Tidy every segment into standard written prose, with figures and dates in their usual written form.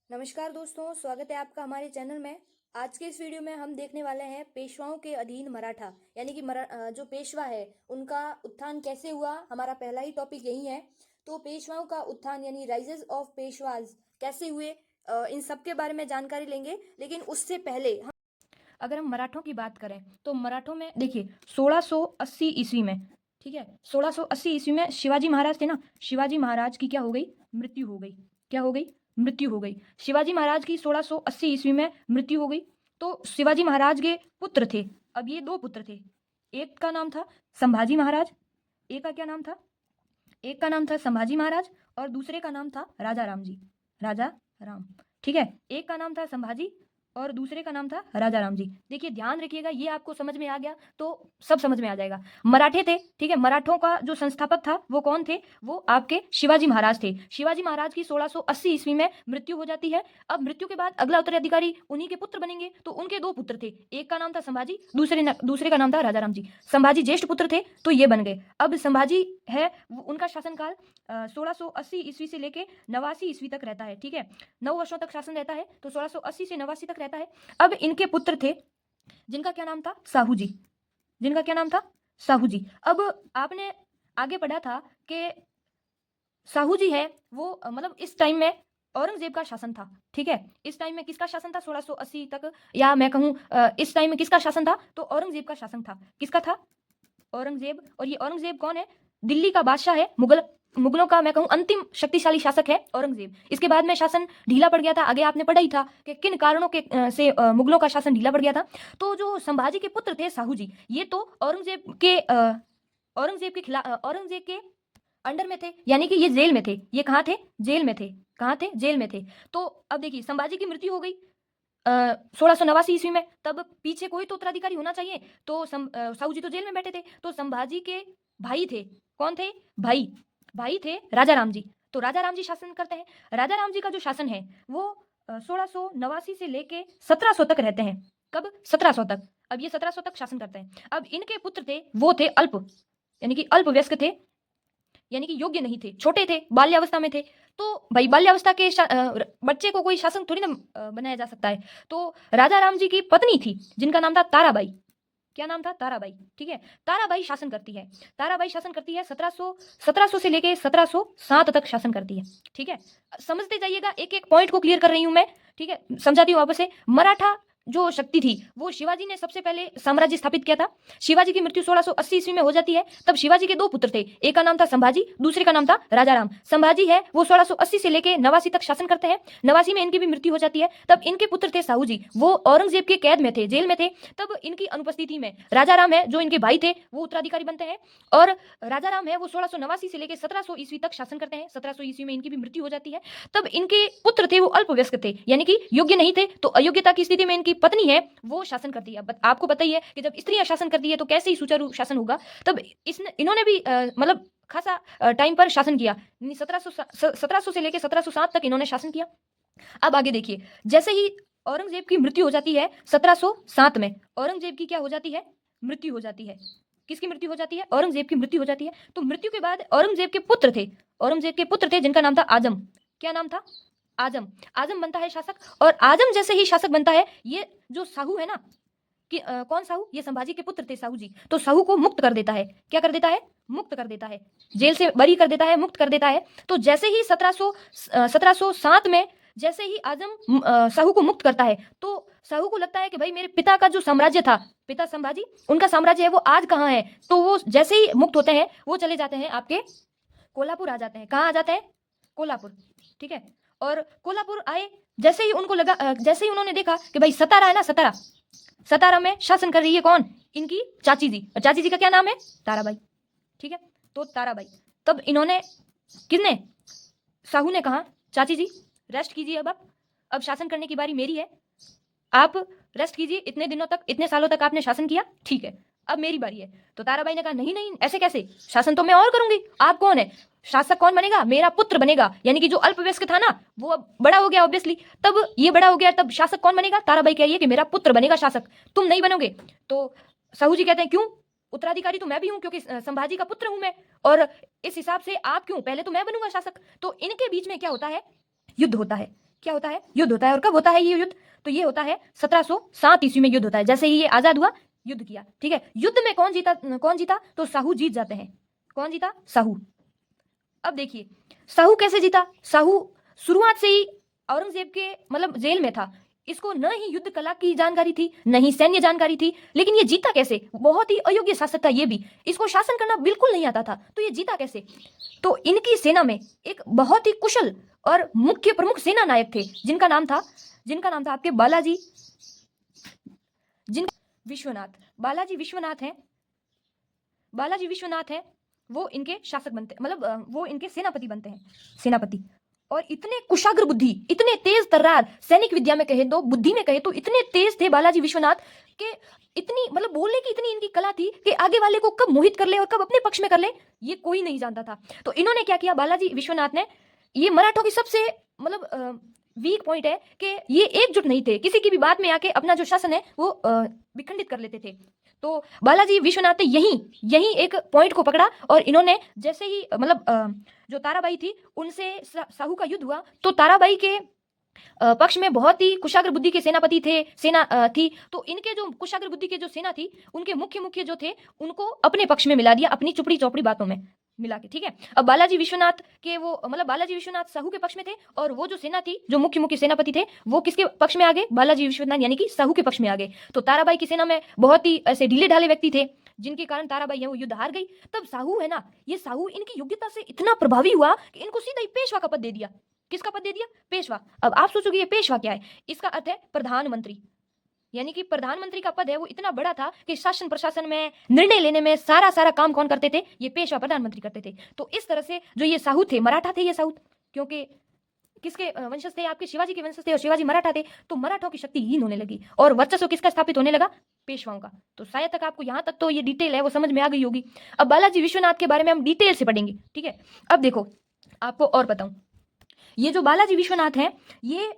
नमस्कार दोस्तों, स्वागत है आपका हमारे चैनल में। आज के इस वीडियो में हम देखने वाले हैं पेशवाओं के अधीन मराठा, यानी कि जो पेशवा है उनका उत्थान कैसे हुआ। हमारा पहला ही टॉपिक यही है। तो पेशवाओं का उत्थान यानी राइजेस ऑफ पेशवाज कैसे हुए, इन सब के बारे में जानकारी लेंगे। लेकिन उससे पहले अगर हम मराठों की बात करें तो मराठों में देखिए 1680 ईस्वी में, ठीक है, 1680 ईस्वी में शिवाजी महाराज थे ना। शिवाजी महाराज की क्या हो गई? मृत्यु हो गई। क्या हो गई? मृत्यु हो गई। शिवाजी महाराज की 1680 ईस्वी में मृत्यु हो गई। तो शिवाजी महाराज के पुत्र थे। अब ये दो पुत्र थे। एक का नाम था संभाजी महाराज। एक का क्या नाम था? एक का नाम था संभाजी महाराज और दूसरे का नाम था राजा राम जी। राजा राम, ठीक है। एक का नाम था संभाजी और दूसरे का नाम था राजा राम जी। देखिए ध्यान रखिएगा, ये आपको समझ में आ गया तो सब समझ में आ जाएगा। मराठे थे, ठीक है। मराठों का जो संस्थापक था वो कौन थे? वो आपके शिवाजी महाराज थे। शिवाजी महाराज की 1680 ईस्वी में मृत्यु हो जाती है। अब मृत्यु के बाद अगला उत्तराधिकारी उन्हीं के पुत्र बनेंगे। तो उनके दो पुत्र थे, एक का नाम था संभाजी, दूसरे का नाम था राजा राम जी। संभाजी ज्येष्ठ पुत्र थे तो ये बन गए। अब संभाजी है, उनका शासनकाल 1680 ईस्वी से लेके 89 ईस्वी तक रहता है, ठीक है। 9 वर्षों तक शासन रहता है, तो 1680 से 89 तक रहता है। अब इनके पुत्र थे जिनका क्या नाम था? साहू जी। जिनका क्या नाम था? साहू जी। अब आपने आगे पढ़ा था कि साहू जी है वो मतलब इस टाइम में औरंगजेब का शासन था, ठीक है। इस टाइम में किसका शासन था? 1680 तक, या मैं कहूं इस टाइम में किसका शासन था? तो औरंगजेब का शासन था। किसका था? औरंगजेब। और ये औरंगजेब कौन है? दिल्ली का बादशाह है। मुगलों का मैं कहूं अंतिम शक्तिशाली शासक है औरंगजेब। इसके बाद में शासन ढीला पड़ गया था। आगे आपने पढ़ा ही था कि किन कारणों के से मुगलों का शासन ढीला पड़ गया था। तो जो संभाजी के पुत्र थे साहू जी, ये तो औरंगजेब के अंडर में थे, यानी कि ये जेल में थे। ये कहाँ थे? जेल में थे। कहाँ थे? जेल में थे। तो अब देखिए संभाजी की मृत्यु हो गई 1689 ईस्वी में। तब पीछे कोई तो उत्तराधिकारी होना चाहिए। तो साहू जी तो जेल में बैठे थे, तो संभाजी के भाई थे। कौन थे? भाई थे राजा राम जी। तो राजा राम जी शासन करते हैं। राजा राम जी का जो शासन है वो 1689 से लेके 1700 तक रहते हैं। कब? 1700 तक। अब ये 1700 तक शासन करते हैं। अब इनके पुत्र थे, वो थे अल्प, यानी कि अल्पवयस्क थे, यानी कि योग्य नहीं थे, छोटे थे, बाल्यावस्था में थे। तो भाई बाल्यावस्था के बच्चे को कोई शासन थोड़ी ना बनाया जा सकता है। तो राजा राम जी की पत्नी थी जिनका नाम था ताराबाई। क्या नाम था? ताराबाई, ठीक है। ताराबाई शासन करती है। ताराबाई शासन करती है 1700 से लेके 1707 तक शासन करती है, ठीक है। समझते जाइएगा, एक एक पॉइंट को क्लियर कर रही हूं मैं, ठीक है। समझाती हूं वापस से। मराठा जो शक्ति थी वो शिवाजी ने सबसे पहले साम्राज्य स्थापित किया था। शिवाजी की मृत्यु 1680 ईस्वी में हो जाती है। तब शिवाजी के दो पुत्र थे, एक का नाम था संभाजी, दूसरे का नाम था राजा राम। संभाजी है वो 1680 से लेके 89 तक शासन करते हैं। 89 में इनकी भी मृत्यु हो जाती है। तब इनके पुत्र थे साहू जी, वो औरंगजेब के कैद में थे, जेल में थे। तब इनकी अनुपस्थिति में राजा राम है जो इनके भाई थे वो उत्तराधिकारी बनते हैं। और राजा राम है वो 1689 से लेकर 1700 ईस्वी तक शासन करते हैं। 1700 ईस्वी में इनकी भी मृत्यु हो जाती है। तब इनके पुत्र थे वो अल्पवयस्क थे, यानी कि योग्य नहीं थे। तो अयोग्यता की स्थिति में इनकी पत्नी है वो शासन करती है। आपको पता ही है कि जब स्त्रियां शासन करती है तो कैसे ही सुचारू शासन होगा। तब इन्होंने भी मतलब खासा टाइम पर शासन किया। 1700 से लेकर 1707 तक इन्होंने शासन किया। अब आगे देखिए, जैसे ही औरंगजेब की मृत्यु हो जाती है 1707 में, औरंगजेब की क्या हो जाती है? मृत्यु हो जाती है। किसकी मृत्यु हो जाती है? औरंगजेब की मृत्यु हो जाती है। तो मृत्यु के बाद औरंगजेब के पुत्र थे, औरंगजेब के पुत्र थे जिनका नाम था आजम। क्या नाम था? आजम। आजम बनता है शासक। और आजम जैसे ही शासक बनता है, ये जो साहू है ना कि कौन साहू? ये संभाजी के पुत्र थे साहू जी। तो साहू को मुक्त कर देता है। क्या कर देता है? मुक्त कर देता है। जेल से बरी कर देता है, मुक्त कर देता है। तो जैसे ही 1707 में जैसे ही आजम साहू को मुक्त करता है तो साहू को लगता है कि भाई मेरे पिता का जो साम्राज्य था, पिता संभाजी, उनका साम्राज्य है वो आज कहाँ है। तो वो जैसे ही मुक्त होते हैं वो चले जाते हैं आपके कोल्हापुर आ जाते हैं। कहाँ आ जाते हैं? कोल्हापुर, ठीक है। और कोल्हापुर आए, जैसे ही उनको लगा जैसे ही उन्होंने देखा कि भाई सतारा है ना, सतारा में शासन कर रही है कौन? इनकी चाची जी। और चाची जी का क्या नाम है? ताराबाई, ठीक है। तो ताराबाई, तब इन्होंने किसने? साहू ने कहा चाची जी रेस्ट कीजिए, अब शासन करने की बारी मेरी है, आप रेस्ट कीजिए। इतने दिनों तक, इतने सालों तक आपने शासन किया, ठीक है, अब मेरी बारी है। तो ताराबाई ने कहा नहीं नहीं, ऐसे कैसे, शासन तो मैं और करूंगी। आप कौन है? शासक कौन बनेगा? मेरा पुत्र बनेगा। यानी कि जो अल्पवयस्क था ना वो अब बड़ा हो गया ऑब्वियसली। तब ये बड़ा हो गया, तब शासक कौन बनेगा? ताराबाई कह रही है कि मेरा पुत्र बनेगा शासक, तुम नहीं बनोगे। तो साहू जी कहते हैं क्यों? उत्तराधिकारी तो मैं भी हूं, क्योंकि संभाजी का पुत्र हूं मैं, और इस हिसाब से आप क्यों? पहले तो मैं बनूंगा शासक। तो इनके बीच में क्या होता है? युद्ध होता है। क्या होता है, युद्ध होता है। और कब होता है ये युद्ध, तो ये होता है 1707 ईस्वी में युद्ध होता है। जैसे ही ये आजाद हुआ, युद्ध किया, ठीक है। युद्ध में कौन जीता, कौन जीता, तो साहू जीत जाते हैं। कौन जीता, साहू। अब देखिए साहू कैसे जीता। साहू शुरुआत से ही औरंगजेब के मतलब जेल में था। इसको न ही युद्ध कला की जानकारी थी, न ही सैन्य जानकारी थी, लेकिन ये जीता कैसे। बहुत ही अयोग्य शासक था ये भी, इसको शासन करना बिल्कुल नहीं आता था, तो ये जीता कैसे। तो इनकी सेना में एक बहुत ही कुशल और मुख्य प्रमुख सेना नायक थे, जिनका नाम था आपके बालाजी विश्वनाथ। बालाजी विश्वनाथ हैं, बालाजी विश्वनाथ हैं, वो इनके शासक बनते, मतलब वो इनके सेनापति बनते हैं, सेनापति। और इतने कुशाग्र बुद्धि, इतने तेज तर्रार, सैनिक विद्या में कहे तो, बुद्धि में कहे तो इतने तेज थे बालाजी विश्वनाथ के, इतनी मतलब बोलने की इतनी इनकी कला थी कि आगे वाले को कब मोहित कर ले और कब अपने पक्ष में कर ले, ये कोई नहीं जानता था। तो इन्होंने क्या किया, बालाजी विश्वनाथ ने, ये मराठों की सबसे मतलब वीक पॉइंट है कि ये एकजुट नहीं थे, किसी की भी बात में आके अपना जो शासन है वो विखंडित कर लेते थे। तो बालाजी विश्वनाथ ने यही एक पॉइंट को पकड़ा, और इन्होंने जैसे ही मतलब जो ताराबाई थी उनसे साहू का युद्ध हुआ, तो ताराबाई के पक्ष में बहुत ही कुशाग्र बुद्धि के सेनापति थे, सेना थी। तो इनके जो कुशाग्र बुद्धि के जो सेना थी, उनके मुख्य जो थे, उनको अपने पक्ष में मिला दिया, अपनी चुपड़ी चौपड़ी बातों में मिला के, ठीक है। अब बालाजी विश्वनाथ के वो मतलब बालाजी विश्वनाथ साहू के पक्ष में थे, और वो जो सेना थी, जो मुख्य सेनापति थे, वो किसके पक्ष में आ गए, बालाजी विश्वनाथ यानी कि साहू के पक्ष में आ गए। तो ताराबाई की सेना में बहुत ही ऐसे ढीले ढाले व्यक्ति थे, जिनके कारण ताराबाई है वो युद्ध हार गई। तब साहू है ना, ये साहू इनकी योग्यता से इतना प्रभावी हुआ कि इनको सीधा ही पेशवा का पद दे दिया। किसका पद दे दिया, पेशवा। अब आप सोचोगे ये पेशवा क्या है, इसका अर्थ है प्रधानमंत्री, यानी कि प्रधानमंत्री का पद है वो इतना बड़ा था कि शासन प्रशासन में, निर्णय लेने में सारा काम कौन करते थे, ये पेशवा प्रधानमंत्री करते थे। तो इस तरह से जो ये साहू थे, मराठा थे ये साहू, क्योंकि किसके वंशज थे, आपके शिवाजी के वंशज थे, और शिवाजी मराठा थे, तो मराठों की शक्ति हीन होने लगी, और वर्चस्व किसका स्थापित होने लगा, पेशवाओं का। तो शायद तक आपको यहाँ तक तो ये डिटेल है वो समझ में आ गई होगी। अब बालाजी विश्वनाथ के बारे में हम डिटेल से पढ़ेंगे, ठीक है। अब देखो आपको और बताऊं, ये जो बालाजी विश्वनाथ हैं, ये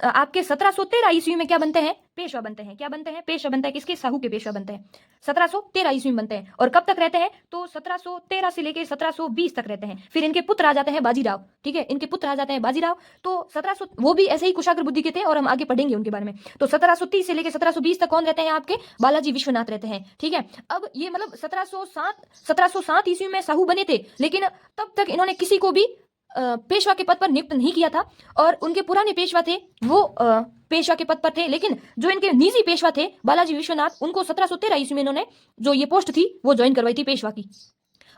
आपके 1713 ईस्वी में क्या बनते हैं, पेशवा बनते हैं। क्या बनते हैं, पेशवा बनते हैं, किसके, साहू के पेशवा बनते हैं। 1713 ईस्वी में बनते हैं, और कब तक रहते हैं, तो 1713 से लेकर 1720 तक रहते हैं। फिर इनके पुत्र आ जाते हैं बाजीराव, ठीक है, इनके पुत्र आ जाते हैं बाजीराव। तो 1700 वो भी ऐसे ही कुशाग्र बुद्धि के थे, और हम आगे पढ़ेंगे उनके बारे में। तो 1730 से लेकर 1720 तक कौन रहते हैं, आपके बालाजी विश्वनाथ रहते हैं, ठीक है। अब ये मतलब 1707 ईस्वी में साहू बने थे, लेकिन तब तक इन्होंने किसी को भी पेशवा के पद पर नियुक्त नहीं किया था, और उनके पुराने पेशवा थे वो पेशवा के पद पर थे, लेकिन जो इनके निजी पेशवा थे बालाजी विश्वनाथ, उनको 1713 ईस्वी में इन्होंने जो ये पोस्ट थी वो ज्वाइन करवाई थी पेशवा की।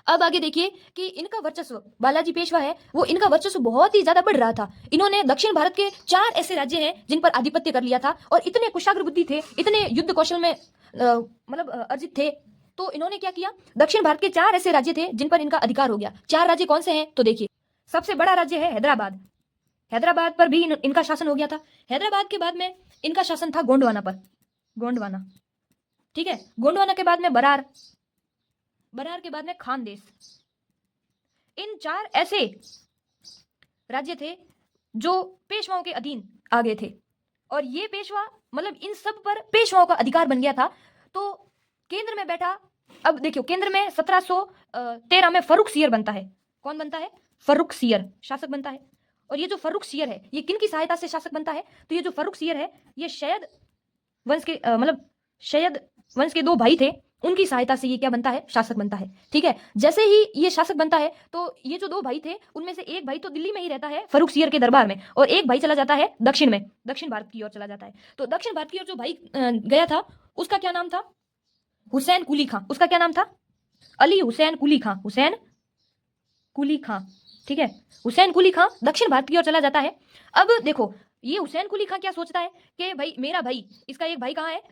अब आगे देखिए कि इनका वर्चस्व, बालाजी पेशवा है वो, इनका वर्चस्व बहुत ही ज्यादा बढ़ रहा था। इन्होंने दक्षिण भारत के 4 ऐसे राज्य हैं जिन पर आधिपत्य कर लिया था, और इतने कुशाग्र बुद्धि थे, इतने युद्ध कौशल में मतलब अर्जित थे। तो इन्होंने क्या किया, दक्षिण भारत के 4 ऐसे राज्य थे जिन पर इनका अधिकार हो गया। 4 राज्य कौन से हैं, तो देखिए सबसे बड़ा राज्य है हैदराबाद, हैदराबाद पर भी इनका शासन हो गया था। हैदराबाद के बाद में इनका शासन था गोंडवाना पर, गोंडवाना, ठीक है। गोंडवाना के बाद में बरार, बरार के बाद में खानदेश। इन 4 ऐसे राज्य थे जो पेशवाओं के अधीन आ गए थे, और ये पेशवा मतलब इन सब पर पेशवाओं का अधिकार बन गया था। तो केंद्र में बैठा, अब देखियो केंद्र में 1713 में फर्रुखसियर बनता है। कौन बनता है, फर्रुखसियर शासक बनता है। और ये जो फर्रुखसियर है ये किन की सहायता से शासक बनता है, तो ये जो फर्रुखसियर है ये शैयद वंश के मतलब शैयद वंश के 2 भाई थे, उनकी सहायता से ये क्या बनता है, शासक बनता है, ठीक है। जैसे ही ये शासक बनता है, तो ये जो 2 भाई थे उनमें से एक भाई तो दिल्ली में ही रहता है फर्रुखसियर के दरबार में, और एक भाई चला जाता है दक्षिण में, दक्षिण भारत की ओर चला जाता है। तो दक्षिण भारत की ओर जो भाई गया था उसका क्या नाम था, हुसैन कुली खां। उसका क्या नाम था, अली हुसैन कुली खां, हुसैन कुली खां, ठीक है। हुसैन कुली खां दक्षिण भारत की ओर चला जाता है। अब देखो ये हुसैन कुली खां क्या सोचता है कि भाई मेरा भाई, इसका एक भाई कहाँ है,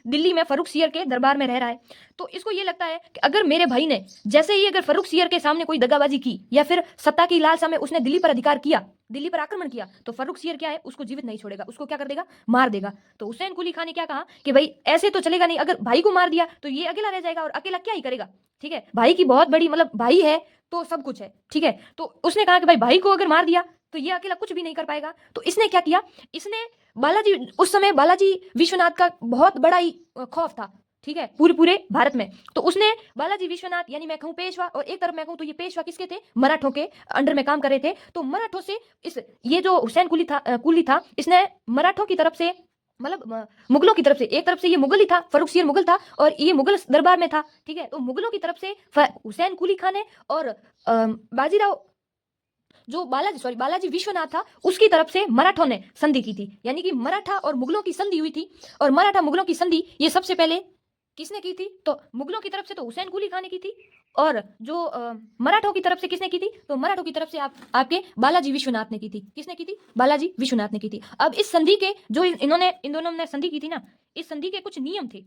दिल्ली में फर्रुखसियर के दरबार में रह रहा है। तो इसको ये लगता है कि अगर मेरे भाई ने जैसे ही अगर फर्रुखसियर के सामने कोई दगाबाजी की, या फिर सत्ता की लालसा में उसने दिल्ली पर अधिकार किया, दिल्ली पर आक्रमण किया, तो फर्रुखसियर क्या है, उसको जीवित नहीं छोड़ेगा, उसको क्या कर देगा, मार देगा। तो हुसैन कुली खां ने क्या कहा कि भाई ऐसे तो चलेगा नहीं, अगर भाई को मार दिया तो ये अकेला रह जाएगा, और अकेला क्या ही करेगा, ठीक है। भाई की बहुत बड़ी मतलब भाई है तो सब कुछ है, ठीक है। तो उसने कहा कि भाई भाई को अगर मार दिया तो ये अकेला कुछ भी नहीं कर पाएगा। तो इसने क्या किया, इसने बालाजी, उस समय बालाजी विश्वनाथ का बहुत बड़ा ही खौफ था, ठीक है, पूरे पूरे भारत में। तो उसने बालाजी विश्वनाथ यानी मैं कहूँ पेशवा, और एक तरफ मैं कहूँ तो ये पेशवा किसके थे, मराठों के अंडर में काम कर रहे थे। तो मराठों से इस ये जो हुसैन कुली था इसने मराठों की तरफ से मतलब मुगलों की तरफ से, एक तरफ से ये मुगल ही था, फर्रुखसियर मुगल था और ये मुगल दरबार में था, ठीक है। तो मुगलों की तरफ से हुसैन कुली खान ने और बाजीराव जो बालाजी विश्वनाथ था उसकी तरफ से मराठों ने संधि की थी, यानी कि मराठा और मुगलों की संधि हुई थी। और मराठा मुगलों की संधि ये सबसे पहले किसने की थी, तो मुगलों की तरफ से तो हुसैन कुली खान ने की थी, और जो मराठों की तरफ से किसने की थी, तो मराठों की तरफ से आपके बालाजी विश्वनाथ ने की थी। किसने की थी, बालाजी विश्वनाथ ने की थी। अब इस संधि के जो इन दोनों ने संधि की थी ना, इस संधि के कुछ नियम थे,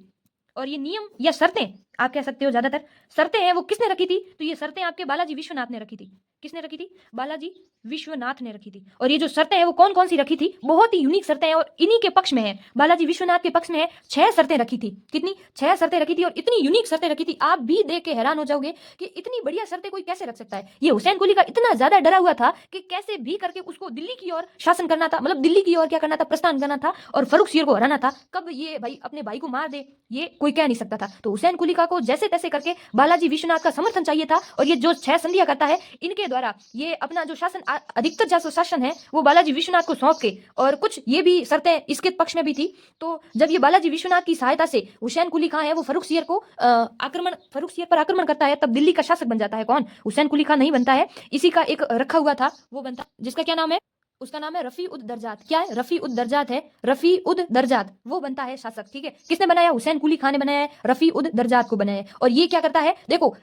और ये नियम या शर्तें आप कह सकते हो, ज्यादातर शर्तें हैं वो किसने रखी थी, तो ये शर्तें आपके बालाजी विश्वनाथ ने रखी थी। किसने रखी थी, बालाजी विश्वनाथ ने रखी थी। और ये जो शर्तें हैं वो कौन कौन सी रखी थी, बहुत ही यूनिक शर्तें हैं, और इन्हीं के पक्ष में है, बालाजी विश्वनाथ के पक्ष में है। 6 शर्तें रखी थी। कितनी, 6 शर्तें रखी थी, और इतनी यूनिक शर्तें रखी थी, आप भी देख के हैरान हो जाओगे कि इतनी बढ़िया शर्तें कोई कैसे रख सकता है। ये हुसैन कुली का इतना ज्यादा डरा हुआ था कि कैसे भी करके उसको दिल्ली की ओर शासन करना था, मतलब दिल्ली की ओर क्या करना था, प्रस्थान करना था, और फर्रुखसियर को हराना था। कब ये भाई अपने भाई को मार दे ये कोई कह नहीं सकता था। तो हुसैन कुली को जैसे तैसे करके बालाजी विश्वनाथ का समर्थन चाहिए था, और ये जो 6 संधियां करता है इनके द्वारा ये अपना जो शासन अधिकतर जो शासन है वो बालाजी विश्वनाथ को सौंप के, और कुछ ये भी शर्तें इसके पक्ष में भी थी। तो जब ये बालाजी विश्वनाथ की सहायता से हुसैन कुली खान है वो फर्रुखसियर पर आक्रमण करता है, तब दिल्ली का शासक बन जाता है। कौन, हुसैन कुली खान नहीं बनता है, इसी का एक रखा हुआ था वो बनता, जिसका क्या नाम है, उसका नाम है रफी उद दर्जात। क्या है, रफी उद दर्जात है, रफी उद दर्जात वो बनता है शासक। ठीक है, किसने बनाया, हुसैन कुली खान ने बनाया है, रफी उद दर्जात को बनाया है। और ये क्या करता है, देखो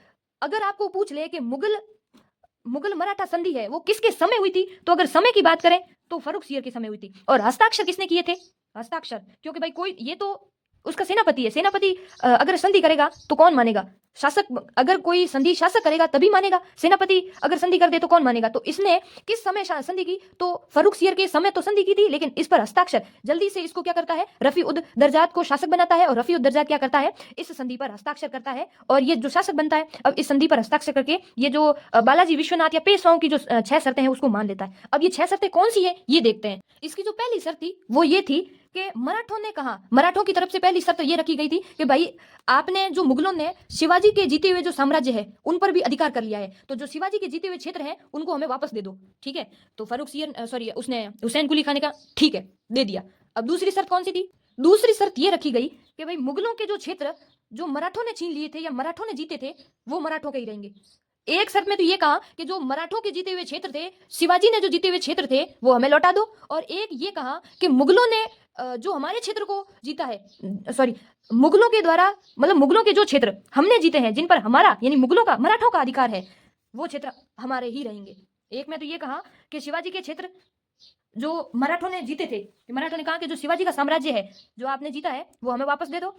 अगर आपको पूछ ले कि मुगल मराठा संधि है वो किसके समय हुई थी, तो अगर समय की बात करें तो फर्रुखसियर के समय हुई थी। और हस्ताक्षर किसने किए थे, हस्ताक्षर, क्योंकि भाई कोई ये तो उसका सेनापति है, सेनापति अगर संधि करेगा तो कौन मानेगा, शासक, अगर कोई संधि शासक करेगा तभी मानेगा, सेनापति अगर संधि कर दे तो कौन मानेगा। तो इसने किस समय संधि की, तो फर्रुखसियर के समय तो संधि की थी, लेकिन इस पर हस्ताक्षर जल्दी से इसको क्या करता है, रफी उद दर्जात को शासक बनाता है, और रफी उद दर्जात क्या करता है, इस संधि पर हस्ताक्षर करता है, और ये जो शासक बनता है अब इस संधि पर हस्ताक्षर करके ये जो बालाजी विश्वनाथ या पेशवाओं की जो 6 शर्तें हैं उसको मान लेता है। अब ये 6 शर्तें कौन सी है ये देखते हैं। इसकी जो पहली शर्त थी वो ये थी कि मराठों ने कहा, मराठों की तरफ से पहली शर्त ये रखी गई थी कि भाई आपने जो मुगलों ने शिवाजी के जीते हुए जो साम्राज्य है उन पर भी अधिकार कर लिया है, तो जो शिवाजी के जीते हुए क्षेत्र हैं उनको हमें वापस दे दो। ठीक है, तो उसने हुसैन कुली खान ने कहा ठीक है दे दिया। अब दूसरी शर्त कौन सी थी, दूसरी शर्त ये रखी गई कि भाई मुगलों के जो क्षेत्र जो मराठों ने छीन लिए थे या मराठों ने जीते थे वो मराठों के ही रहेंगे। एक शर्त में तो ये कहा कि जो मराठों के जीते हुए क्षेत्र थे, शिवाजी ने जो जीते हुए क्षेत्र थे वो हमें लौटा दो, और एक ये कहा कि मुगलों ने जो हमारे क्षेत्र को जीता है, मुगलों के द्वारा, मतलब मुगलों के जो क्षेत्र हमने जीते हैं जिन पर हमारा यानी मुगलों का मराठों का अधिकार है वो क्षेत्र हमारे ही रहेंगे। एक में तो ये कहा कि शिवाजी के क्षेत्र जो मराठों ने जीते थे, मराठों ने कहा कि जो शिवाजी का साम्राज्य है जो आपने जीता है वो हमें वापस दे दो।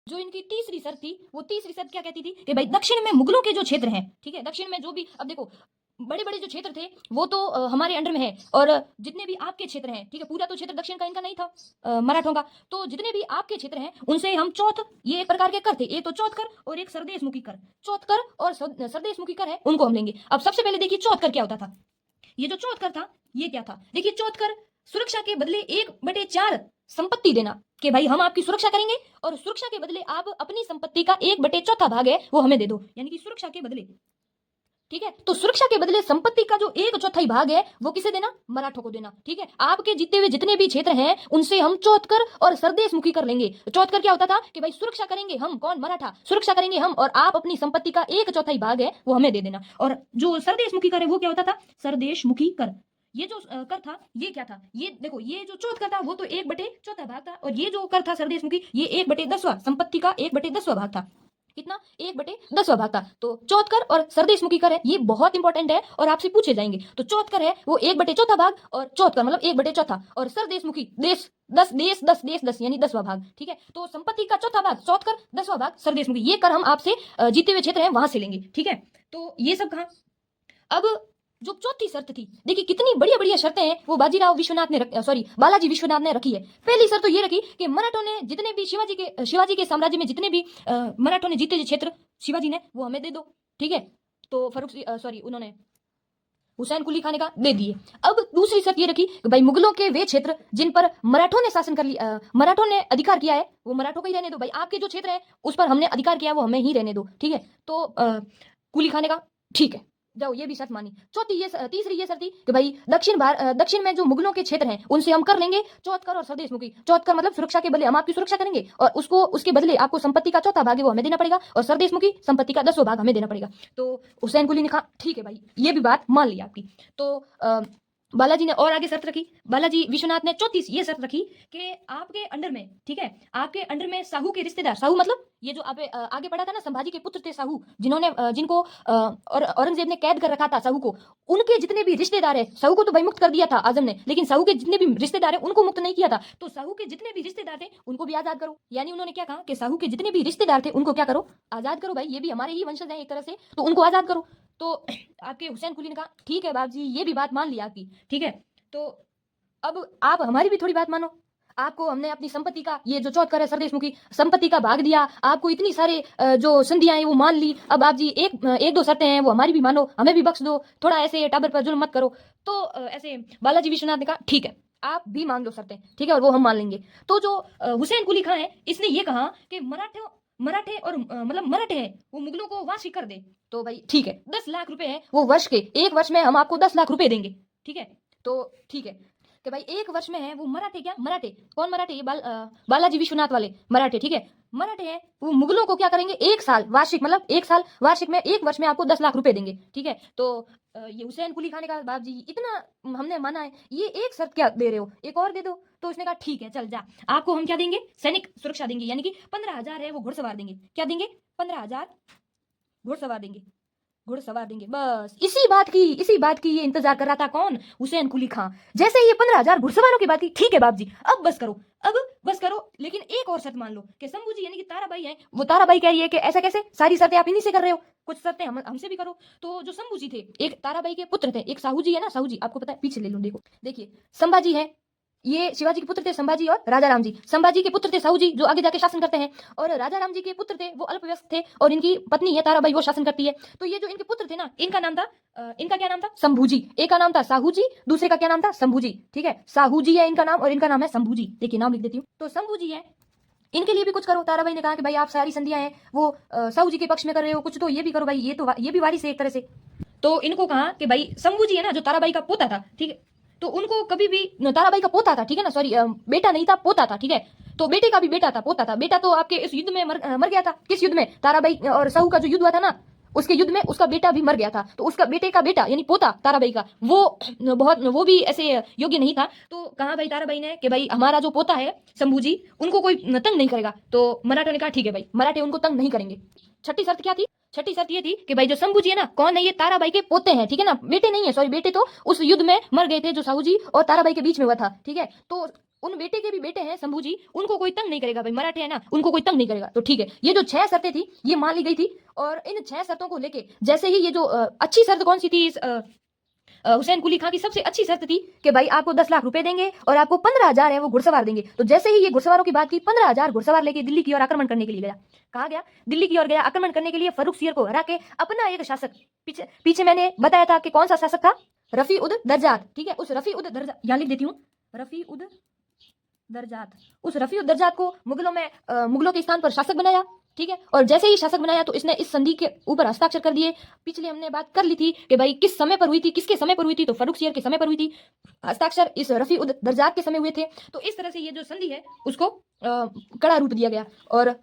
जो इनकी तीसरी शर्त थी वो तीसरी शर्त क्या कहती थी कि भाई दक्षिण में मुगलों के जो क्षेत्र हैं, ठीक है, दक्षिण में जो भी, अब देखो बड़े बड़े जो क्षेत्र थे वो तो हमारे अंडर में है, और जितने भी आपके क्षेत्र हैं, ठीक है, पूरा तो क्षेत्र दक्षिण का इनका नहीं था मराठों का, तो जितने भी आपके क्षेत्र हैं उनसे हम चौथ, ये एक प्रकार के कर थे, एक तो चौथ कर और एक सरदेशमुखी कर, चौथ कर और सरदेशमुखी कर है उनको हम लेंगे। अब सबसे पहले देखिए चौथ कर क्या होता था, ये जो चौथ कर था ये क्या था, देखिए चौथ कर सुरक्षा के बदले 1/4 संपत्ति देना, कि भाई हम आपकी सुरक्षा करेंगे और सुरक्षा के बदले आप अपनी संपत्ति का 1/4 भाग है वो हमें दे दो, यानी कि सुरक्षा के बदले। ठीक है, तो सुरक्षा के बदले संपत्ति का जो 1/4 भाग है वो किसे देना, मराठों को देना। ठीक है, आपके जीते हुए जितने भी क्षेत्र हैं उनसे हम चौथकर और सरदेशमुखी कर लेंगे। चौथकर क्या होता था कि भाई सुरक्षा करेंगे हम, कौन, मराठा, सुरक्षा करेंगे हम, और आप अपनी संपत्ति का 1/4 भाग है वो हमें दे देना। और जो सरदेशमुखी कर है वो क्या होता था, सरदेशमुखी कर, ये जो कर था ये क्या था, ये देखो ये जो चौथ कर था वो तो 1/4 भाग था, और ये जो कर था सरदेशमुखी ये 1/10 संपत्ति का 1/10 भाग था। कितना, 1/10 भाग था। तो चौथ कर और सरदेशमुखी कर है ये बहुत इंपॉर्टेंट है और आपसे पूछे जाएंगे। तो चौथ कर है वो 1/4 भाग, और चौथ कर मतलब 1/4, और सरदेशमुखी देश 10 यानी 10वां भाग। ठीक है, तो संपत्ति का चौथा भाग चौथ कर, 10वां भाग सरदेशमुखी, ये कर हम आपसे जीते हुए क्षेत्र है वहां से लेंगे। ठीक है, तो ये सब कहा। अब जो चौथी शर्त थी, देखिए कितनी बढ़िया बढ़िया शर्तें हैं वो बालाजी विश्वनाथ ने रखी है। पहली शर्त तो ये रखी कि मराठों ने जितने भी शिवाजी के साम्राज्य में जितने भी मराठों ने जीते क्षेत्र शिवाजी ने वो हमें दे दो। ठीक है, तो उन्होंने हुसैन कुली खान ने कहा दे दिए। अब दूसरी शर्त ये रखी कि भाई मुगलों के वे क्षेत्र जिन पर मराठों ने शासन कर लिया, मराठों ने अधिकार किया है, वो मराठों को ही रहने दो भाई। आपके जो क्षेत्र है उस पर हमने अधिकार किया है, वो हमें ही रहने दो, ठीक है। तो कुली खान ने कहा ठीक है, जाओ, ये भी शर्त मानी। तीसरी ये शर्त थी कि भाई दक्षिण में जो मुगलों के क्षेत्र हैं उनसे हम कर लेंगे चौथकर और सरदेशमुखी। चौथकर मतलब सुरक्षा के बदले हम आपकी सुरक्षा करेंगे, और उसको उसके बदले आपको संपत्ति का चौथा भाग है वो हमें देना पड़ेगा, और सरदेशमुखी संपत्ति का 10वां भाग हमें देना पड़ेगा। तो हुसैन कुली ने कहा ठीक है भाई, ये भी बात मान ली आपकी। तो बालाजी ने और आगे शर्त रखी, बालाजी विश्वनाथ ने चौथी ये शर्त रखी कि आपके अंडर में, ठीक है, आपके अंडर में साहू के रिश्तेदार, साहू मतलब ये जो आप आगे पढ़ा था ना, संभाजी के पुत्र थे साहू, जिन्होंने जिनको और औरंगजेब ने कैद कर रखा था साहू को, उनके जितने भी रिश्तेदार है, साहू को तो भाई मुक्त कर दिया था आजम ने, लेकिन साहू के जितने भी रिश्तेदार है उनको मुक्त नहीं किया था। तो साहू के जितने भी रिश्तेदार थे उनको भी आजाद करो। यानी उन्होंने क्या कहा कि साहू के जितने भी रिश्तेदार थे उनको क्या करो, आजाद करो भाई, ये भी हमारे ही वंशज हैं एक तरह से, तो उनको आजाद करो। तो आपके हुसैन कुली ने कहा ठीक है बाबूजी, ये भी बात मान ली आपकी, ठीक है। तो अब आप हमारी भी थोड़ी बात मानो, आपको हमने अपनी संपत्ति का, ये जो चौथकर है सरदेशमुखी संपत्ति का भाग दिया, आपको इतनी सारे जो संधियां हैं वो मान ली, अब आप जी एक दो शर्तें हैं वो हमारी भी मानो, हमें भी बख्श दो, थोड़ा ऐसे टाबर पर जुल्म मत करो। तो ऐसे बालाजी विश्वनाथ ने कहा ठीक है, आप भी मान लो शर्तें, ठीक है, और वो हम मान लेंगे। तो जो हुसैन कुली खां है इसने ये कहा कि मराठे और मतलब मराठे हैं वो मुगलों को वार्षिक कर दे। तो भाई ठीक है, 10 लाख रुपए हैं वो वर्ष के, एक वर्ष में हम आपको 10 लाख रुपए देंगे, ठीक है। तो ठीक है कि भाई एक वर्ष में है वो मराठे, क्या मराठे, कौन मराठे, ये बालाजी विश्वनाथ वाले मराठे, ठीक है, मराठे हैं वो मुगलों को क्या करेंगे, एक साल वार्षिक, मतलब एक साल वार्षिक में एक वर्ष में आपको 10 लाख रुपए देंगे, ठीक है। तो ये हुसैन कुली खान ने कहा बाप जी इतना हमने माना है, ये एक शर्त क्या दे रहे हो, एक और दे दो। तो उसने कहा ठीक है चल जा, आपको हम क्या देंगे, सैनिक सुरक्षा देंगे, यानी कि 15,000 है वो घुड़सवार देंगे, क्या देंगे, 15,000 घुड़सवार देंगे, घुड़सवार देंगे। बस इसी बात की ये इंतजार कर रहा था, कौन, हुसैन कुली खां। जैसे ही ये 15,000 घुड़सवारों की बात की, ठीक है बाप जी अब बस करो, अब बस करो, लेकिन एक और शर्त मान लो कि शंभू जी यानी कि ताराबाई है, वो ताराबाई कह रही है कि ऐसा कैसे, सारी शर्तें आप इन्हीं से कर रहे हो, कुछ शर्तें हमसे भी करो। तो जो शंभू जी थे, एक ताराबाई के पुत्र थे, एक साहू जी है ना, साहू जी आपको पता है, पीछे ले लो, देखो देखिए संभाजी है, ये शिवाजी के पुत्र थे संभाजी और राजा राम जी। संभाजी के पुत्र थे साहू जी जो आगे जाके शासन करते हैं, और राजा राम जी के पुत्र थे वो अल्पवयस्क थे, और इनकी पत्नी है ताराबाई वो शासन करती है। तो ये जो इनके पुत्र थे ना, इनका नाम था इनका क्या नाम था, शंभू जी। एक का नाम था साहू जी, दूसरे का क्या नाम था, शंभू जी, ठीक है। साहू जी है इनका नाम और इनका नाम है शंभू जी, देखिए नाम लिख देती हूँ। तो शंभू जी है, इनके लिए भी कुछ करो। ताराबाई ने कहा कि भाई आप सारी संधियां हैं वो साहू जी के पक्ष में कर रहे हो, कुछ तो ये भी करो भाई, ये भी वारिस है एक तरह से। तो इनको कहा कि भाई शंभू जी है ना जो ताराबाई का पोता था, ठीक है, तो उनको कभी भी, ताराबाई का पोता था, ठीक है ना, सॉरी बेटा नहीं था, पोता था, ठीक है। तो बेटे का भी बेटा था, पोता था, बेटा तो आपके इस युद्ध में मर गया था। किस युद्ध में, ताराबाई और साहू का जो युद्ध हुआ था ना, उसके युद्ध में उसका बेटा भी मर गया था। तो उसका बेटे का बेटा यानी पोता ताराबाई का, वो भी ऐसे योग्य नहीं था। तो कहा भाई ताराबाई ने कि भाई हमारा जो पोता है शंभू जी, उनको कोई तंग नहीं करेगा। तो मराठों ने कहा ठीक है भाई, मराठे उनको तंग नहीं करेंगे। छठी शर्त क्या थी, छठी शर्त ये थी कि भाई जो शंभू जी है ना, कौन है, ये ताराबाई के पोते हैं, ठीक है ना, बेटे नहीं है, सॉरी बेटे तो उस युद्ध में मर गए थे जो साहू जी और ताराबाई के बीच में हुआ था, ठीक है। तो उन बेटे के भी बेटे हैं शंभू जी, उनको कोई तंग नहीं करेगा भाई, मराठे है ना, उनको कोई तंग नहीं करेगा। तो ठीक है, ये जो 6 शर्तें थी ये मान ली गई थी। और इन 6 शर्तों को लेके जैसे ही ये जो अच्छी शर्त कौन सी थी, इस हुसैन कुली खां की सबसे अच्छी शर्त थी कि भाई आपको 10 लाख रुपए देंगे और आपको 15,000 है वो घुड़सवार देंगे। तो जैसे ही ये घुड़सवारों की बात की, 15,000 घुड़सवार लेके दिल्ली की ओर आक्रमण करने के लिए गया। कहा गया, दिल्ली की ओर गया आक्रमण करने के लिए, फर्रुख सियर को हरा के अपना एक शासक, पीछे पीछे मैंने बताया था कि कौन सा शासक था, रफी उद दर्जात, ठीक है। उस रफी उद दर्जात, यहां लिख देती हूँ, रफी उद दर्जात, उस रफी उद दर्जात को मुगलों के स्थान पर शासक बनाया, ठीक है। और जैसे ही शासक बनाया तो इसने इस संधि के ऊपर हस्ताक्षर कर दिए। पिछले हमने बात कर ली थी कि भाई किस समय पर हुई थी, किसके समय पर हुई थी, तो फर्रुख सियर के समय पर हुई थी। हस्ताक्षर इस रफी उद दर्जात के समय हुए थे। तो इस तरह से ये जो संधि है उसको कड़ा रूप दिया गया। और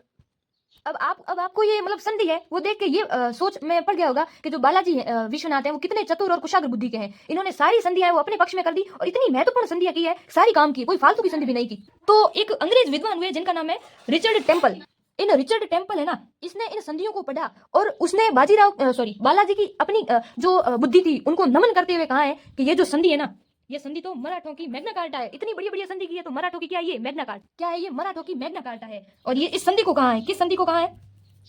अब आपको ये मतलब संधि है वो देख के ये सोच में पड़ गया होगा कि जो बालाजी विश्वनाथ है वो कितने चतुर और कुशाग्र बुद्धि के हैं। इन्होंने सारी संधियां वो अपने पक्ष में कर दी और इतनी महत्वपूर्ण संधियां की है, सारी काम की, कोई फालतू की संधि भी नहीं की। तो एक अंग्रेज विद्वान हुए जिनका नाम है रिचर्ड टेम्पल। इन रिचर्ड टेम्पल है ना, इसने इन संधियों को पढ़ा और उसने बालाजी की अपनी जो बुद्धि थी उनको नमन करते हुए कहा है कि ये जो संधि है ना, ये संधि तो मराठों की मैग्ना कार्टा है। इतनी बड़ी बड़ी संधि की है तो मराठों की क्या है, ये मैग्ना कार्टा, क्या है, ये मराठों की मैग्ना कार्टा है। और ये इस संधि को कहा है, किस संधि को कहा है,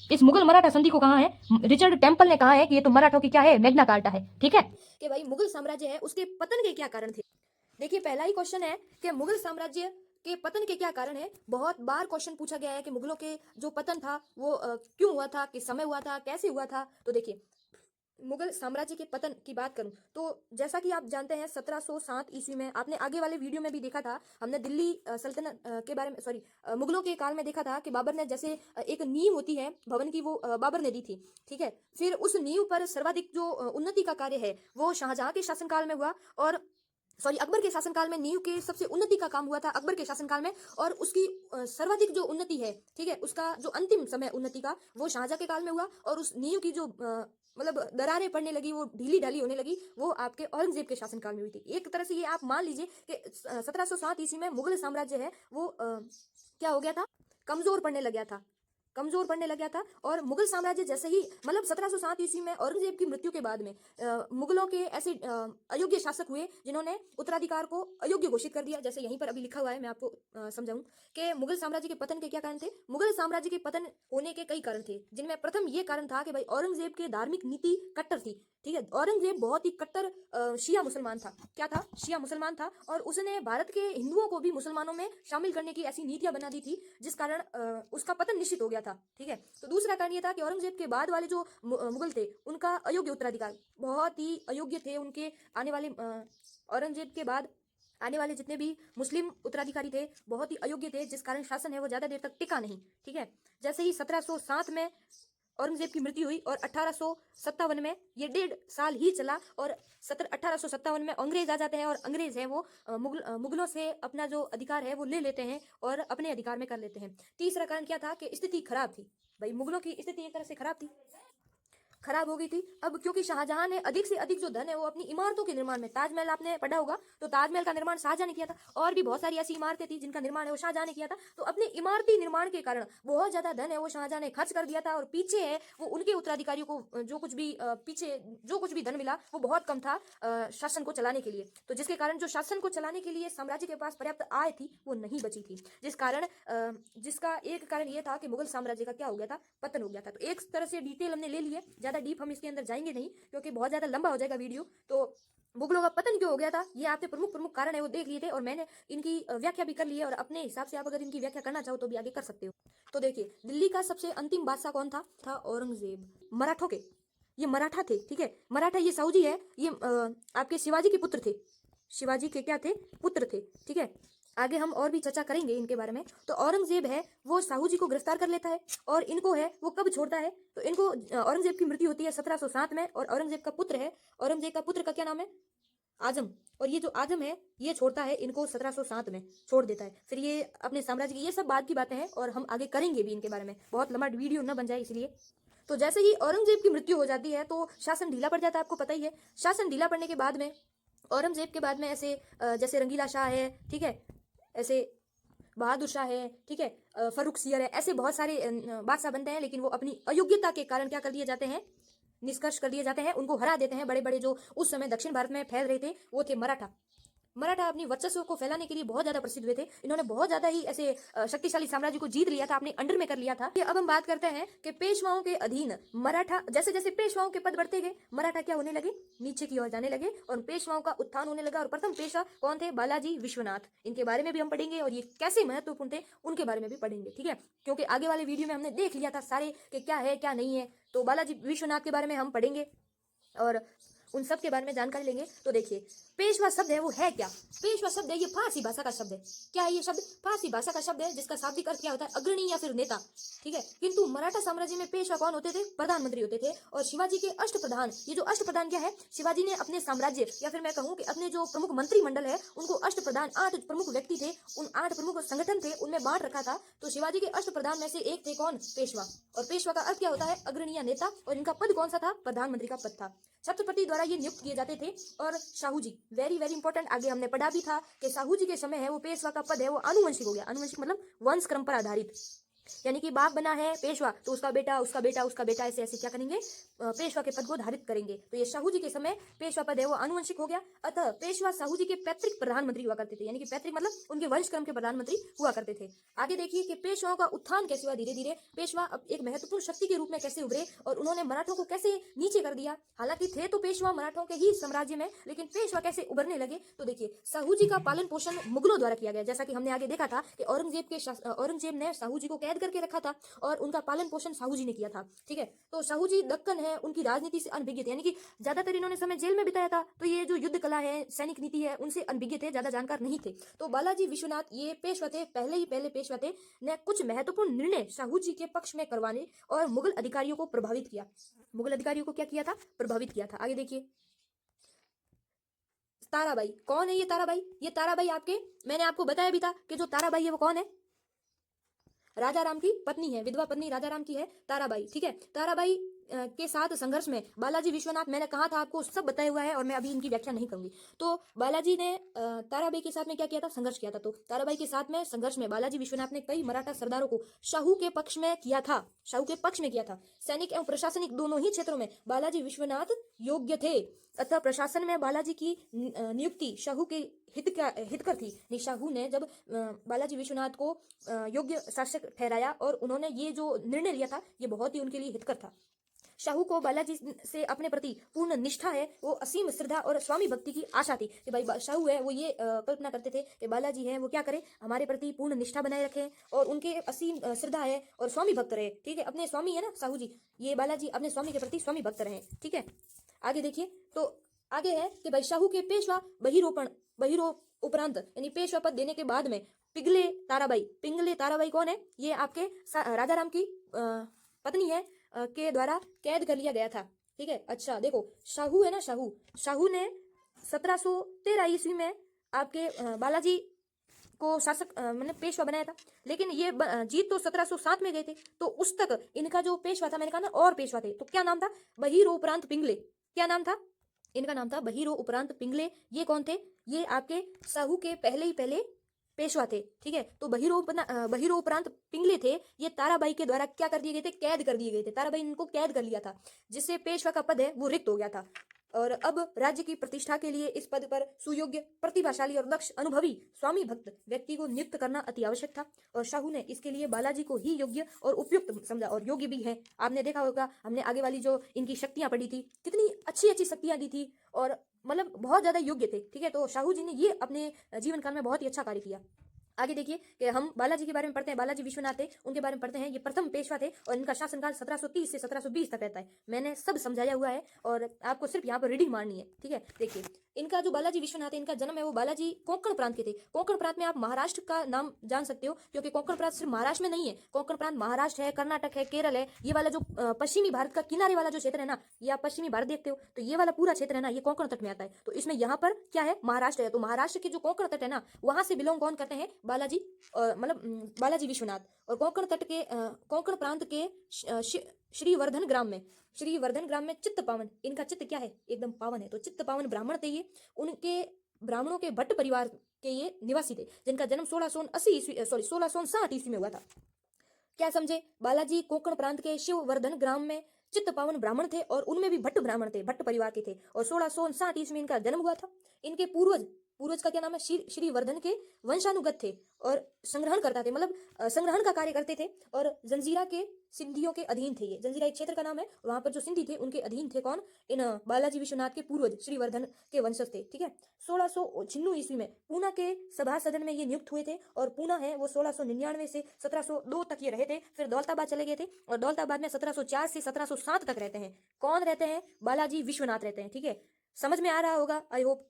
इस मुगल मराठा संधि को कहा है, रिचर्ड टेम्पल ने कहा है कि ये तो मराठों की क्या है, मैग्ना कार्टा है, ठीक है। कि भाई मुगल साम्राज्य है उसके पतन के क्या कारण थे। देखिए पहला ही क्वेश्चन है कि मुगल साम्राज्य के पतन के क्या कारण है। बहुत बार क्वेश्चन पूछा गया है कि मुगलों के जो पतन था वो क्यों हुआ था, किस समय हुआ था, कैसे हुआ था। तो देखिए मुगल साम्राज्य के पतन की बात करूं तो जैसा कि आप जानते हैं 1707 ईस्वी में, आपने आगे वाले वीडियो में भी देखा था, हमने दिल्ली सल्तनत के बारे में, सॉरी मुगलों के काल में देखा था कि बाबर ने जैसे एक नींव होती है भवन की, वो बाबर ने दी थी। ठीक है, फिर उस नींव पर सर्वाधिक जो उन्नति का कार्य है वो शाहजहां के शासनकाल में हुआ, और सॉरी अकबर के शासनकाल में नींव के सबसे उन्नति का काम हुआ था अकबर के शासनकाल में, और उसकी सर्वाधिक जो उन्नति है, ठीक है, उसका जो अंतिम समय उन्नति का वो शाहजहां के काल में हुआ, और उस नींव की जो मतलब दरारें पड़ने लगी, वो ढीली ढाली होने लगी, वो आपके औरंगजेब के शासनकाल में हुई थी। एक तरह से ये आप मान लीजिए कि 1707 ईस्वी में मुगल साम्राज्य है वो क्या हो गया था, कमजोर पड़ने लग गया था, कमजोर पड़ने लग गया था। और मुगल साम्राज्य जैसे ही मतलब 1707 ईस्वी में औरंगजेब की मृत्यु के बाद में मुगलों के ऐसे अयोग्य शासक हुए जिन्होंने उत्तराधिकार को अयोग्य घोषित कर दिया। जैसे यहीं पर अभी लिखा हुआ है, मैं आपको समझाऊं कि मुगल साम्राज्य के पतन के क्या कारण थे। मुगल साम्राज्य के पतन होने के कई कारण थे, जिनमें प्रथम ये कारण था कि भाई औरंगजेब के धार्मिक नीति कट्टर थी। ठीक है, औरंगजेब बहुत ही कट्टर शिया मुसलमान था। क्या था? शिया मुसलमान था, और उसने भारत के हिंदुओं को भी मुसलमानों में शामिल करने की ऐसी नीतियां बना दी थी, जिस कारण उसका पतन निश्चित हो गया था। ठीक है, तो दूसरा कारण यह था कि औरंगजेब के बाद वाले जो मुगल थे उनका अयोग्य उत्तराधिकार, बहुत ही अयोग्य थे। उनके आने वाले औरंगजेब के बाद आने वाले जितने भी मुस्लिम उत्तराधिकारी थे बहुत ही अयोग्य थे, जिस कारण शासन है वो ज्यादा देर तक टिका नहीं। ठीक है, जैसे ही 1707 में औरंगजेब की मृत्यु हुई और 1857 में ये 1.5 साल ही चला, और 1857 में अंग्रेज आ जाते हैं, और अंग्रेज है वो मुगलों से अपना जो अधिकार है वो ले लेते हैं और अपने अधिकार में कर लेते हैं। तीसरा कारण क्या था कि स्थिति खराब थी। भाई मुगलों की स्थिति एक तरह से खराब थी, खराब हो गई थी। अब क्योंकि शाहजहां ने अधिक से अधिक जो धन है वो अपनी इमारतों के निर्माण में, ताजमहल आपने पढ़ा होगा, तो ताजमहल का निर्माण शाहजहां ने किया था, और भी बहुत सारी ऐसी इमारतें थी जिनका निर्माण है वो शाहजहां ने किया था। तो अपने इमारती निर्माण के कारण बहुत ज्यादा धन है वो शाहजहां ने खर्च कर दिया था, और पीछे है वो उनके उत्तराधिकारियों को जो कुछ भी पीछे जो कुछ भी धन मिला वो बहुत कम था शासन को चलाने के लिए। तो जिसके कारण जो शासन को चलाने के लिए साम्राज्य के पास पर्याप्त आय थी वो नहीं बची थी, जिस कारण जिसका एक कारण ये था कि मुगल साम्राज्य का क्या हो गया था, पतन हो गया था। तो एक तरह से डिटेल हमने ले लिए, ज्यादा डीप हम इसके अंदर जाएंगे नहीं क्योंकि बहुत ज्यादा लंबा हो जाएगा वीडियो। तो मुगलों का पतन क्यों हो गया था, ये आपके प्रमुख प्रमुख कारण है वो देख लिए थे, और मैंने इनकी व्याख्या भी कर ली है, और अपने हिसाब से आप अगर इनकी व्याख्या करना चाहो तो भी आगे कर सकते हो। तो देखिए, दिल्ली का सबसे अंतिम बादशाह कौन था औरंगजेब, मराठों के, ये मराठा थे। ठीक है, मराठा, ये साहू जी है, ये आपके शिवाजी के पुत्र थे, शिवाजी के क्या थे, पुत्र थे। ठीक है, आगे हम और भी चर्चा करेंगे इनके बारे में। तो औरंगजेब है वो साहू जी को गिरफ्तार कर लेता है, और इनको है वो कब छोड़ता है, तो इनको औरंगजेब की मृत्यु होती है 1707 में, और औरंगजेब का पुत्र है, औरंगजेब का पुत्र का क्या नाम है, आजम, और ये जो आजम है ये छोड़ता है इनको 1707 में, छोड़ देता है। फिर ये अपने साम्राज्य की, ये सब बाद की बातें हैं और हम आगे करेंगे भी इनके बारे में, बहुत लंबा वीडियो न बन जाए इसलिए। तो जैसे ही औरंगजेब की मृत्यु हो जाती है तो शासन ढीला पड़ जाता है, आपको पता ही है। शासन ढीला पड़ने के बाद में औरंगजेब के बाद में ऐसे जैसे रंगीला शाह है, ठीक है, ऐसे बहादुर शाह है, ठीक है, फर्रुख सियर है, ऐसे बहुत सारे बादशाह बनते हैं, लेकिन वो अपनी अयोग्यता के कारण क्या कर दिए जाते हैं, निष्कर्ष कर दिए जाते हैं, उनको हरा देते हैं। बड़े बड़े जो उस समय दक्षिण भारत में फैल रहे थे वो थे मराठा। मराठा अपनी वर्चस्व को फैलाने के लिए बहुत ज्यादा प्रसिद्ध हुए थे। इन्होंने बहुत ज्यादा ही ऐसे शक्तिशाली साम्राज्य को जीत लिया था, अपने अंडर में कर लिया था। अब हम बात करते हैं कि पेशवाओं के अधीन मराठा, जैसे जैसे पेशवाओं के पद बढ़ते गए मराठा क्या होने लगे, नीचे की ओर जाने लगे, और पेशवाओं का उत्थान होने लगा। और प्रथम पेशवा कौन थे, बालाजी विश्वनाथ, इनके बारे में भी हम पढ़ेंगे, और ये कैसे महत्वपूर्ण थे उनके बारे में भी पढ़ेंगे। ठीक है, क्योंकि आगे वाले वीडियो में हमने देख लिया था सारे कि क्या है क्या नहीं है, तो बालाजी विश्वनाथ के बारे में हम पढ़ेंगे और उन सब के बारे में जानकारी लेंगे। तो देखिए, पेशवा शब्द है वो है क्या, पेशवा शब्द है ये फारसी भाषा का शब्द है। क्या है ये शब्द, फारसी भाषा का शब्द है, जिसका शाब्दिक अर्थ क्या होता है, अग्रणी या फिर नेता। ठीक है, किंतु मराठा साम्राज्य में पेशवा कौन होते थे, प्रधानमंत्री होते थे। और शिवाजी के अष्टप्रधान, ये जो अष्टप्रधान क्या है, शिवाजी ने अपने साम्राज्य या फिर मैं कहूँ कि अपने जो प्रमुख मंत्रिमंडल है उनको अष्टप्रधान, 8 प्रमुख व्यक्ति थे, उन 8 प्रमुख संगठन थे, उनमें बांट रखा था। तो शिवाजी के अष्टप्रधान में से एक थे कौन, पेशवा। और पेशवा का अर्थ क्या होता है, अग्रणी या नेता, और इनका पद कौन सा था, प्रधानमंत्री का पद था। छत्रपति द्वारा ये नियुक्त किए जाते थे। और साहू जी, वेरी वेरी इंपॉर्टेंट, आगे हमने पढ़ा भी था कि साहू जी के समय है वो पेशवा का पद है वो आनुवंशिक हो गया। आनुवंशिक मतलब वंश क्रम पर आधारित, यानी कि बाप बना है पेशवा तो उसका बेटा उसका बेटा उसका बेटा ऐसे ऐसे क्या करेंगे, पेशवा के पद को धारित करेंगे। तो ये साहू जी के समय पेशवा पद है वो आनुवंशिक हो गया। अतः पेशवा साहू जी के पैतृक प्रधानमंत्री हुआ करते थे, यानी कि पैतृक मतलब उनके वंश क्रम के प्रधानमंत्री हुआ करते थे। आगे देखिए कि पेशवाओं का उत्थान कैसे हुआ, धीरे धीरे पेशवा अब एक महत्वपूर्ण शक्ति के रूप में कैसे उभरे, और उन्होंने मराठों को कैसे नीचे कर दिया। हालांकि थे तो पेशवा मराठों के ही साम्राज्य में, लेकिन पेशवा कैसे उभरने लगे। तो देखिए, साहू जी का पालन पोषण मुगलों द्वारा किया गया, जैसा कि हमने आगे देखा था कि औरंगजेब ने साहू जी को कैद कैद करके रखा था और उनका पालन पोषण साहू जी ने किया था। ठीक है, तो साहू जी दक्कन है उनकी राजनीति से अनभिज्ञ थे, यानी कि ज्यादातर इन्होंने समय जेल में बिताया था, तो ये जो युद्ध कला है, सैनिक नीति है, उनसे अनभिज्ञ थे, ज्यादा जानकार नहीं थे। तो बालाजी विश्वनाथ ये पेशवा थे, पहले पेशवा थे, ने कुछ महत्वपूर्ण निर्णय साहू जी के पक्ष में करवाने और मुगल अधिकारियों को प्रभावित किया। मुगल अधिकारियों को क्या किया था? प्रभावित किया था। आगे देखिए, ताराबाई कौन है? ये ताराबाई, ये ताराबाई आपके, मैंने आपको बताया भी था कि जो ताराबाई है वो कौन है? राजा राम की पत्नी है, विधवा पत्नी राजा राम की है ताराबाई। ठीक है, ताराबाई के साथ संघर्ष में बालाजी विश्वनाथ, मैंने कहा था आपको, सब बताया हुआ है और मैं अभी इनकी व्याख्या नहीं करूंगी। तो बालाजी ने ताराबाई के साथ में क्या किया था? संघर्ष किया था। तो ताराबाई के साथ में संघर्ष में बालाजी विश्वनाथ ने कई मराठा सरदारों को शाहू के पक्ष में किया था, शाहू के पक्ष में किया था। सैनिक एवं प्रशासनिक दोनों ही क्षेत्रों में बालाजी विश्वनाथ योग्य थे, अतः प्रशासन में बालाजी की नियुक्ति शाहू के हितकर थी। शाहू ने जब बालाजी विश्वनाथ को योग्य शासक ठहराया और उन्होंने ये जो निर्णय लिया था ये बहुत ही उनके लिए हितकर था। शाहू को बालाजी से अपने प्रति पूर्ण निष्ठा है, वो असीम श्रद्धा और स्वामी भक्ति की आशा थी कि भाई शाहू है वो ये कल्पना करते थे कि बालाजी है वो क्या करे, हमारे प्रति पूर्ण निष्ठा बनाए रखे और उनके असीम श्रद्धा है और स्वामी भक्त रहे। ठीक है, अपने स्वामी है ना साहू जी, ये बालाजी अपने स्वामी के प्रति स्वामी भक्त रहे। ठीक है, आगे देखिए, तो आगे है कि भाई शाहू के पेशवा बहिरोप उपरांत यानी पेशवा पद देने के बाद में पिंगले ताराबाई कौन है? ये आपके राजा राम की पत्नी है, के द्वारा कैद कर लिया गया था। ठीक है, अच्छा देखो, शाहू है ना, शाहू ने 1713 ईस्वी में आपके बालाजी को शासक मैंने पेशवा बनाया था, लेकिन ये जीत तो 1707 में गए थे, तो उस तक इनका जो पेशवा था, मैंने कहा ना और पेशवा थे, तो क्या नाम था? बहिरो उपरांत पिंगले। क्या नाम था? इनका नाम था बहिरो उपरांत पिंगले। ये कौन थे? ये आपके शाहू के पहले पेशवा थे। ठीक है, तो बहिरो उपरांत पिंगले थे, ये ताराबाई के द्वारा क्या कर दिए गए थे? कैद कर दिए गए थे। ताराबाई ने इनको कैद कर लिया था, जिससे पेशवा का पद है वो रिक्त हो गया था और अब राज्य की प्रतिष्ठा के लिए इस पद पर सुयोग्य, प्रतिभाशाली और दक्ष, अनुभवी, स्वामी भक्त व्यक्ति को नियुक्त करना अति आवश्यक था और शाहू ने इसके लिए बालाजी को ही योग्य और उपयुक्त समझा और योग्य भी है। आपने देखा होगा, हमने आगे वाली जो इनकी शक्तियां पढ़ी थी, कितनी अच्छी शक्तियां दी थी और मतलब बहुत ज्यादा योग्य थे। ठीक है, तो शाहू जी ने ये अपने जीवन काल में बहुत ही अच्छा कार्य किया। आगे देखिए कि हम बालाजी के बारे में पढ़ते हैं, बालाजी विश्वनाथ थे, उनके बारे में पढ़ते हैं। ये प्रथम पेशवा थे और इनका शासनकाल 1730 से 1720 तक रहता है। मैंने सब समझाया हुआ है और आपको सिर्फ यहाँ पर रीडिंग मारनी है। ठीक है, देखिए, इनका जो बालाजी विश्वनाथ है, इनका जन्म है वो बालाजी कोंकण प्रांत के थे। कोंकण प्रांत में आप महाराष्ट्र का नाम जान सकते हो, क्योंकि कोंकण प्रांत सिर्फ महाराष्ट्र में नहीं है, कोंकण प्रांत महाराष्ट्र है, कर्नाटक है, केरल है। ये वाला जो पश्चिमी भारत का किनारे वाला जो क्षेत्र है ना, ये आप पश्चिमी भारत देखते हो, तो ये वाला पूरा क्षेत्र है ना, ये कोंकण तट में आता है। तो इसमें यहाँ पर क्या है? महाराष्ट्र है। तो महाराष्ट्र के जो कोंकण तट है ना, वहां से बिलोंग कौन करते हैं? बालाजी, मतलब बालाजी विश्वनाथ। और कोंकण तट के कोंकण प्रांत के श्रीवर्धन ग्राम में चित्त पावन, इनका चित्त क्या है? एकदम पावन है। तो चित्त पावन ब्राह्मण थे ये, उनके ब्राह्मणों के भट्ट परिवार के ये निवासी थे, जिनका जन्म 1660 ईस्वी में हुआ था। क्या समझे? बालाजी कोंकण प्रांत के शिववर्धन ग्राम में चित्त पावन ब्राह्मण थे और उनमें भी भट्ट ब्राह्मण थे, भट्ट परिवार के थे और 1659 ईस्वी में इनका जन्म हुआ था। इनके पूर्वज का क्या नाम है? श्रीवर्धन के वंशानुगत थे और संग्रहण करता थे, मतलब संग्रहण का कार्य करते थे और जंजीरा के सिंधियों के अधीन थे। ये जंजीरा एक क्षेत्र का नाम है, वहां पर जो सिंधी थे उनके अधीन थे। कौन? इन बालाजी विश्वनाथ के पूर्वज श्रीवर्धन के वंशज थे। ठीक है, 1696 ईस्वी में पूना के सभा सदन में ये नियुक्त हुए थे और पूना है वो 1699 से 1702 तक ये रहे थे। फिर दौलताबाद चले गए थे और दौलताबाद में 1704 से 1707 तक रहते हैं। कौन रहते हैं? बालाजी विश्वनाथ रहते हैं। ठीक है, समझ में आ रहा होगा, आई होप।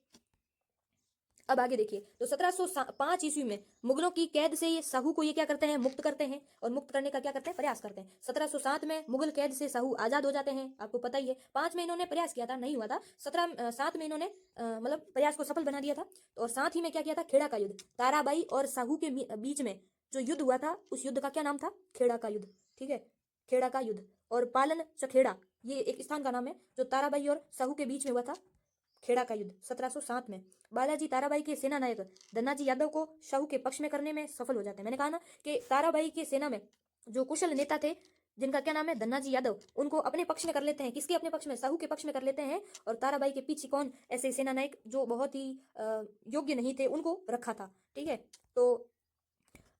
अब आगे देखिए, तो 1705 ईस्वी में मुगलों की कैद से ये साहू को ये क्या करते हैं? मुक्त करते हैं और मुक्त करने का क्या करते हैं? प्रयास करते हैं। 1707 में मुगल कैद से साहू आजाद हो जाते हैं, आपको पता ही है। 5 में इन्होंने प्रयास किया था, नहीं हुआ था। 7 में इन्होंने मतलब प्रयास को सफल बना दिया था। और साथ ही में क्या किया था? खेड़ा का युद्ध, ताराबाई और साहू के बीच में जो युद्ध हुआ था, उस युद्ध का क्या नाम था? खेड़ा का युद्ध। ठीक है, खेड़ा का युद्ध। और पालन चखेड़ा, ये एक स्थान का नाम है जो ताराबाई और साहू के बीच में हुआ था। खेड़ा का युद्ध 1707 में बालाजी ताराबाई के सेना नायक धन्नाजी यादव को शाहू के पक्ष में करने में सफल हो जाते हैं। मैंने कहा ना कि ताराबाई के सेना में जो कुशल नेता थे, जिनका क्या नाम है? धन्नाजी यादव, उनको अपने पक्ष में कर लेते हैं। किसके अपने पक्ष में? साहू के पक्ष में कर लेते हैं। और ताराबाई के पीछे कौन ऐसे सेना नायक जो बहुत ही योग्य नहीं थे, उनको रखा था। ठीक है, तो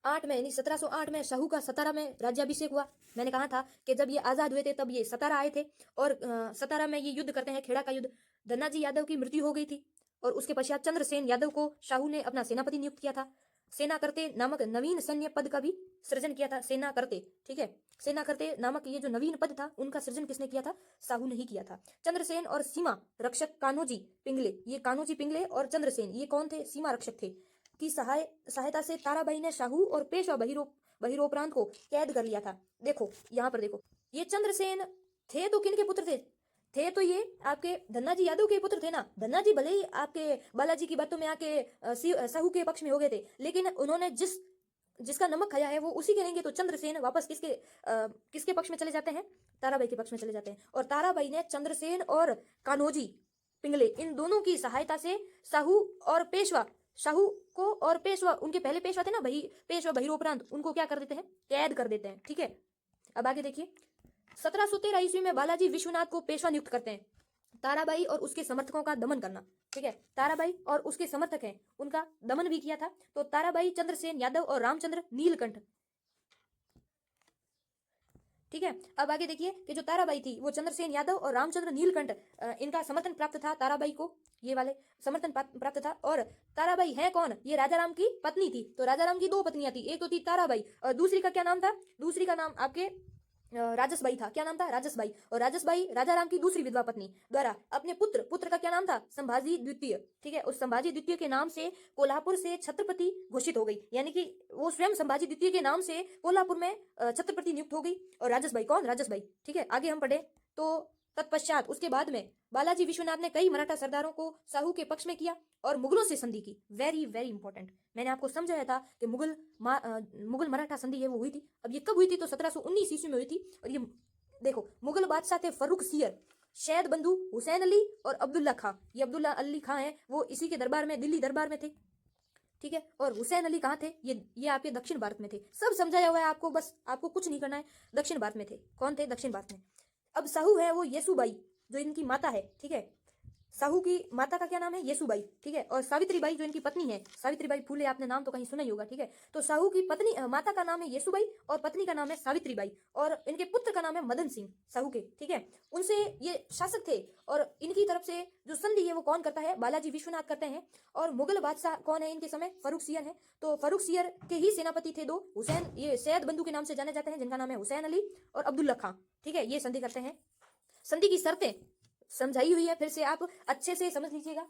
8 में यानी 1708 में शाहू का सतारा में राज्याभिषेक हुआ। मैंने कहा था कि जब ये आजाद हुए थे तब ये सतारा आए थे और सतारा में ये युद्ध करते हैं, खेड़ा का युद्ध। धन्नाजी यादव की मृत्यु हो गई थी और उसके पश्चात चंद्रसेन यादव को शाहू ने अपना सेनापति नियुक्त किया था। सेना करते नामक नवीन सैन्य पद का भी सृजन किया था। सेना करते, ठीक है, सेना करते नामक ये जो नवीन पद था उनका सृजन किसने किया था? साहू ने ही किया था। चंद्रसेन और सीमा रक्षक कान्होजी पिंगले, ये कान्होजी पिंगले और चंद्रसेन ये कौन थे? सीमा रक्षक थे, की सहायता से ताराबाई ने शाहू और पेशवा बहिरोपरांत को कैद कर लिया था। देखो यहाँ पर देखो, ये चंद्रसेन थे तो किन के पुत्र थे? थे तो ये आपके धन्नाजी यादव के पुत्र थे ना। धन्नाजी भले ही आपके बालाजी की बातों में आके साहू के पक्ष में हो गए थे, लेकिन उन्होंने जिसका नमक खाया है वो उसी के रहेंगे। तो चंद्रसेन वापस किसके पक्ष में चले जाते हैं? ताराबाई के पक्ष में चले जाते हैं। और ताराबाई ने चंद्रसेन और कान्होजी पिंगले इन दोनों की सहायता से शाहू को और पेशवा, उनके पहले पेशवा थे ना पेशवा बहिरोपरांत, उनको क्या कर देते हैं? कैद कर देते हैं। ठीक है, अब आगे देखिए, 1713 ईस्वी में बालाजी विश्वनाथ को पेशवा नियुक्त करते हैं। ताराबाई और उसके समर्थकों का दमन करना, ठीक है, ताराबाई और उसके समर्थक हैं उनका दमन भी किया था। तो ताराबाई, चंद्रसेन यादव और रामचंद्र नीलकंठ, ठीक है। अब आगे देखिए कि जो ताराबाई थी वो चंद्रसेन यादव और रामचंद्र नीलकंठ, इनका समर्थन प्राप्त था ताराबाई को, ये वाले समर्थन प्राप्त था। और ताराबाई है कौन? ये राजाराम की पत्नी थी। तो राजाराम की दो पत्नियां थी, एक तो थी ताराबाई और दूसरी का क्या नाम था? दूसरी का नाम आपके राजसबाई था। क्या नाम था? राजसबाई। और राजसबाई राजाराम की दूसरी विधवा पत्नी द्वारा अपने पुत्र का क्या नाम था? संभाजी द्वितीय, ठीक है। उस संभाजी द्वितीय के नाम से कोल्हापुर से छत्रपति घोषित हो गई, यानी कि वो स्वयं संभाजी द्वितीय के नाम से कोल्हापुर में छत्रपति नियुक्त हो गई। और राजसबाई कौन? राजसबाई, ठीक है। आगे हम पढ़े तो तत्पश्चात उसके बाद में बालाजी विश्वनाथ ने कई मराठा सरदारों को साहू के पक्ष में किया और मुगलों से संधि की। वेरी वेरी इंपॉर्टेंट, मैंने आपको समझाया था कि मुगल मराठा संधि है वो हुई थी। अब ये कब हुई थी? तो 1719 ईस्वी में हुई थी। और ये देखो, मुगल बादशाह थे फर्रुख सियर, शैद बंधु हुसैन अली और अब्दुल्ला खां। ये अब्दुल्ला अली खां है वो इसी के दरबार में, दिल्ली दरबार में थे, ठीक है। और हुसैन अली कहाँ थे? ये आपके दक्षिण भारत में थे। सब समझाया हुआ है आपको, बस आपको कुछ नहीं करना है। दक्षिण भारत में थे। कौन थे? दक्षिण भारत में। अब साहू है वो येसुबाई, जो इनकी माता है, ठीक है। साहू की माता का क्या नाम है? येसुबाई, ठीक है। और सावित्रीबाई जो इनकी पत्नी है, सावित्रीबाई फूले, आपने नाम तो कहीं सुना ही होगा, ठीक है। तो साहू की पत्नी, माता का नाम है येसुबाई और पत्नी का नाम है सावित्रीबाई और इनके पुत्र का नाम है मदन सिंह, साहू के, ठीक है। उनसे ये शासक थे और इनकी तरफ से जो संधि है वो कौन करता है? बालाजी विश्वनाथ करते हैं। और मुगल बादशाह कौन है इनके समय? फर्रुख सियर है। तो फर्रुख सियर के ही सेनापति थे दो, हुसैन, ये सैयद बंधु के नाम से जाने जाते हैं, जिनका नाम है हुसैन अली और अब्दुल्ला खां, ठीक है। ये संधि करते हैं। संधि की शर्तें समझाई हुई है, फिर से आप अच्छे से समझ लीजिएगा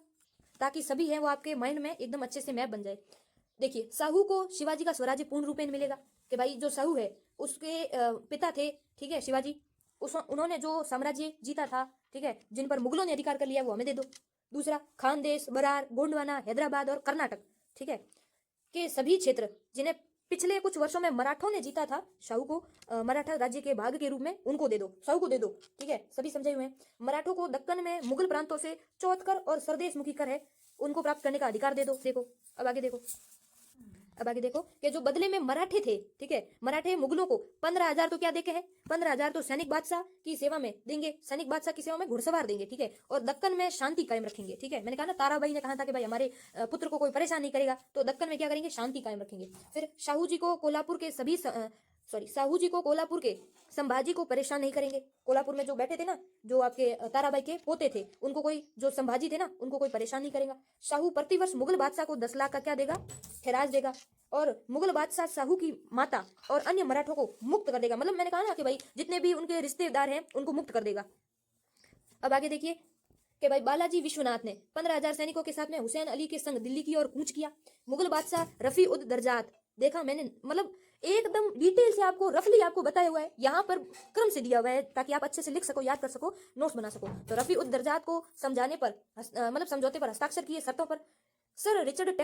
ताकि सभी है वो आपके माइंड में एकदम अच्छे से मैप बन जाए। देखिए, साहू को शिवाजी का स्वराज्य पूर्ण रूपेण मिलेगा कि भाई जो साहू है उसके पिता थे, ठीक है, शिवाजी, उन्होंने जो साम्राज्य जीता था, ठीक है, जिन पर मुगलों ने अधिकार कर लिया वो हमें दे दो। दूसरा, खानदेश, बरार, गोंडवाना, हैदराबाद और कर्नाटक, ठीक है, के सभी क्षेत्र जिन्हें पिछले कुछ वर्षों में मराठों ने जीता था, साहू को मराठा राज्य के भाग के रूप में उनको दे दो, साहू को दे दो, ठीक है। सभी समझे हुए हैं। मराठों को दक्कन में मुगल प्रांतों से चौथ कर और सरदेश मुखी कर है उनको प्राप्त करने का अधिकार दे दो। देखो अब आगे देखो, अब आगे देखो कि जो बदले में मराठे थे, ठीक है, मराठे मुगलों को 15,000 तो क्या देके है? 15,000 तो सैनिक बादशाह की सेवा में देंगे, सैनिक बादशाह की सेवा में घुड़सवार देंगे, ठीक है। और दक्कन में शांति कायम रखेंगे, ठीक है। मैंने कहा ना, ताराबाई ने कहा था कि भाई हमारे पुत्र को कोई परेशान नहीं करेगा, तो दक्कन में क्या करेंगे? शांति कायम रखेंगे। फिर साहू जी को कोल्हापुर के साहू जी को कोल्हापुर के संभाजी को परेशान नहीं करेंगे। कोल्हापुर में जो बैठे थे ना, जो आपके ताराबाई के पोते थे, उनको कोई, जो संभाजी थे ना, उनको कोई परेशान नहीं करेगा। साहू प्रतिवर्ष मुगल बादशाह को 10 लाख का क्या देगा? खैराज देगा। और मुगल बादशाह साहू की माता और अन्य मराठों को मुक्त कर देगा। मतलब मैंने कहा ना कि भाई जितने भी उनके रिश्तेदार हैं उनको मुक्त कर देगा। अब आगे देखिए कि भाई बालाजी विश्वनाथ ने 15,000 सैनिकों के साथ में हुसैन अली के संग दिल्ली की ओर कूच किया। मुगल बादशाह रफी उद दर्जात, देखा मैंने, मतलब एकदम डिटेल से आपको रफली आपको बताया हुआ है, यहाँ पर क्रम से दिया हुआ है ताकि आप अच्छे से लिख सको, याद कर सको, नोट्स बना सको। तो रफी उद दर्जात को समझाने पर, मतलब समझौते पर हस्ताक्षर किए, शर्तों पर। सर रिचर्ड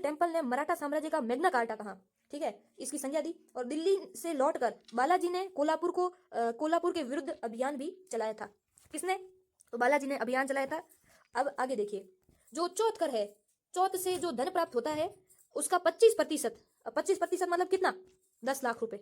टेम्पल ने मराठा साम्राज्य का मैग्ना कार्टा कहा, ठीक है, इसकी संज्ञा दी। और दिल्ली से लौटकर बालाजी ने कोल्हापुर के विरुद्ध अभियान भी चलाया था। किसने? तो बालाजी ने अभियान चलाया था। अब आगे देखिए, जो चौथ कर है, चौथ से जो धन प्राप्त होता है उसका 25% मतलब कितना? 10 लाख रुपए,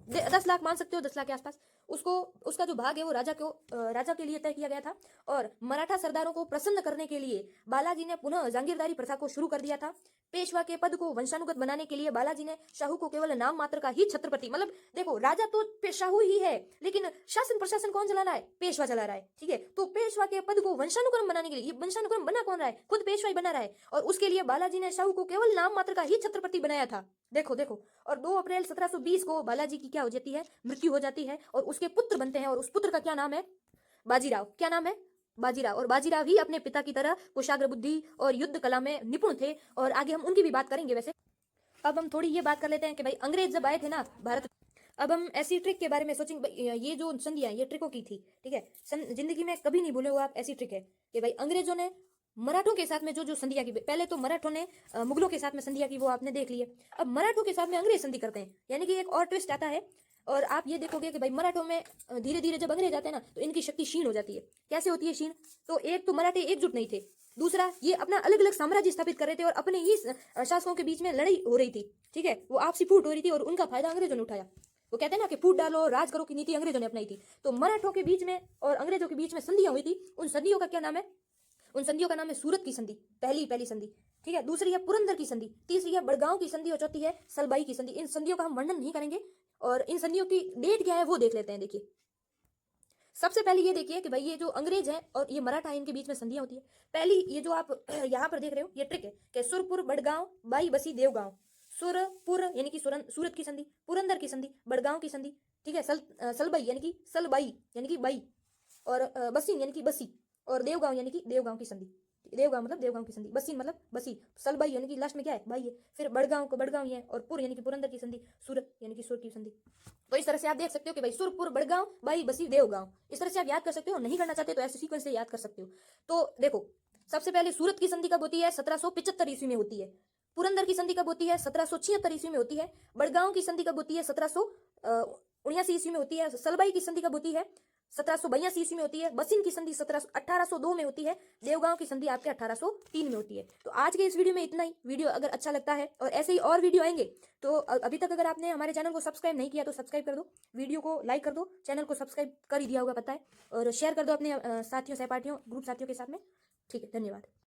10 लाख मान सकते हो, 10 लाख के आसपास। उसको उसका जो भाग है वो राजा के लिए तय किया गया था। और मराठा सरदारों को प्रसन्न करने के लिए बालाजी ने पुनः जागीरदारी प्रथा को शुरू कर दिया था। पेशवा के पद को वंशानुगत बनाने के लिए बालाजी ने शाहू को केवल नाम मात्र का ही छत्रपति, मतलब देखो राजा तो शाहू ही है, लेकिन शासन प्रशासन कौन चला रहा है? पेशवा चला रहा है, ठीक है। तो पेशवा के पद को वंशानुक्रम बनाने के लिए, ये वंशानुक्रम बना कौन रहा है? खुद पेशवा ही बना रहा है। और उसके लिए बालाजी ने शाहू को केवल नाम मात्र का ही छत्रपति बनाया था। देखो देखो। और 2 अप्रैल 1720 को बालाजी की क्या हो जाती है? मृत्यु हो जाती है। और उसके पुत्र बनते हैं, और उस पुत्र का क्या नाम है? बाजीराव। क्या नाम है? बाजीराव। और बाजीराव ही अपने पिता की तरह कुशाग्र बुद्धि और युद्ध कला में निपुण थे। और आगे हम उनकी भी बात करेंगे। वैसे अब हम थोड़ी ये बात कर लेते हैं कि भाई अंग्रेज जब आए थे ना भारत, अब हम ऐसी ट्रिक के बारे में सोचेंगे। ये जो संधियां ये ट्रिकों की थी, ठीक है। जिंदगी में कभी नहीं भूले हो आप, ऐसी ट्रिक है कि भाई अंग्रेजों ने मराठों के साथ में जो जो संधियां की, पहले तो मराठों ने मुगलों के साथ में संधियां की, वो आपने देख लिए। अब मराठों के साथ में अंग्रेज संधि करते हैं, यानी कि एक और ट्विस्ट आता है। और आप ये देखोगे कि भाई मराठों में धीरे धीरे जब अंग्रेज आते हैं ना, तो इनकी शक्ति क्षीण हो जाती है। कैसे होती है क्षीण? तो एक तो मराठे एकजुट नहीं थे, दूसरा ये अपना अलग अलग साम्राज्य स्थापित कर रहे थे, और अपने ही शासकों के बीच में लड़ाई हो रही थी, ठीक है। वो आपसी फूट हो रही थी, और उनका फायदा अंग्रेजों ने उठाया। वो कहते हैं ना कि फूट डालो राज करो की नीति अंग्रेजों ने अपनाई थी। तो मराठों के बीच में और अंग्रेजों के बीच में संधियां हुई थी। उन संधियों का क्या नाम है? उन संधियों का नाम है सूरत की संधि, पहली संधि, ठीक है। दूसरी है पुरंदर की संधि, तीसरी है बड़गांव की संधि, और चौथी है सलबाई की संधि। इन संधियों का हम वर्णन नहीं करेंगे, और इन संधियों की डेट क्या है वो देख लेते हैं। देखिए, सबसे पहले ये देखिए कि भाई ये जो अंग्रेज है और ये मराठा है, इनके बीच में संधियां होती है। पहली ये जो आप यहाँ पर देख रहे हो, ये ट्रिक है कि सुरपुर, बड़गांव, बाई बसी, देवगांव। सुरपुर यानी कि सूरत की संधि, पुरंदर की संधि, बड़गांव की संधि, ठीक है। सलबई यानी कि बाई, और बसीन यानी कि बसी, और देवगांव यानी कि देवगांव की संधि। देवगांव मतलब देवगांव की संधि, बसीन मतलब बसी, सलबाई यानी कि लास्ट में क्या है? बाई है। फिर बड़गांव को बड़गांव ही है, और पुर यानी कि पुरंदर की संधि, सूरत यानी कि सूर की संधि। तो इस तरह से आप देख सकते हो कि भाई सुरपुर, बड़गांव, बाई बसी, देवगांव, इस तरह से आप याद कर सकते हो। नहीं करना चाहते तो ऐसे सीक्वेंस से याद कर सकते हो। तो देखो, सबसे पहले सूरत की संधि कब होती है? 1775 ईस्वी में होती है। पुरंदर की संधि कब होती है? 1776 ईस्वी में होती है। बड़गांव की संधि कब होती है? 1779 ईस्वी में होती है। सलबाई की संधि कब होती है? 1782 ईस्वी में होती है। बसिन की संधि 1802 में होती है। देवगांव की संधि आपके 1803 में होती है। तो आज के इस वीडियो में इतना ही। वीडियो अगर अच्छा लगता है और ऐसे ही और वीडियो आएंगे, तो अभी तक अगर आपने हमारे चैनल को सब्सक्राइब नहीं किया तो सब्सक्राइब कर दो, वीडियो को लाइक कर दो, चैनल को सब्सक्राइब कर ही दिया होगा पता है, और शेयर कर दो अपने साथियों, सहपाठियों, ग्रुप साथियों के साथ में। ठीक है, धन्यवाद।